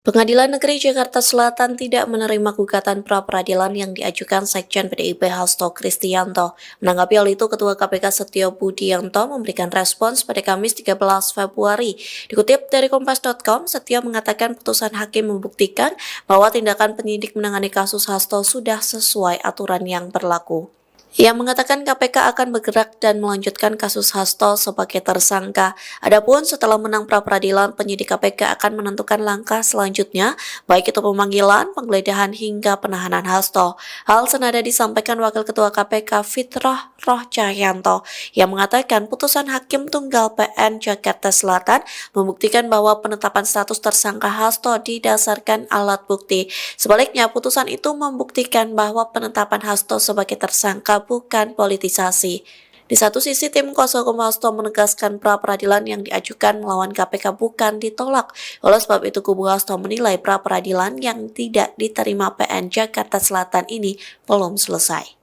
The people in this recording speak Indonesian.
Pengadilan Negeri Jakarta Selatan tidak menerima gugatan pra-peradilan yang diajukan Sekjen PDIP Hasto Kristianto. Menanggapi hal itu, Ketua KPK Setio Budianto memberikan respons pada Kamis 13 Februari. Dikutip dari Kompas.com, Setio mengatakan putusan hakim membuktikan bahwa tindakan penyidik menangani kasus Hasto sudah sesuai aturan yang berlaku. Ia mengatakan KPK akan bergerak dan melanjutkan kasus Hasto sebagai tersangka. Adapun setelah menang pra-peradilan, penyidik KPK akan menentukan langkah selanjutnya, baik itu pemanggilan, penggeledahan, hingga penahanan Hasto. Hal senada disampaikan Wakil Ketua KPK Fitrah Roh Cahyanto, yang mengatakan putusan Hakim Tunggal PN Jakarta Selatan membuktikan bahwa penetapan status tersangka Hasto didasarkan alat bukti. Sebaliknya, putusan itu membuktikan bahwa penetapan Hasto sebagai tersangka bukan politisasi. Di satu sisi, tim kuasa hukum Hasto menegaskan pra-peradilan yang diajukan melawan KPK bukan ditolak. Oleh sebab itu, kubu Hasto menilai pra-peradilan yang tidak diterima PN Jakarta Selatan ini belum selesai.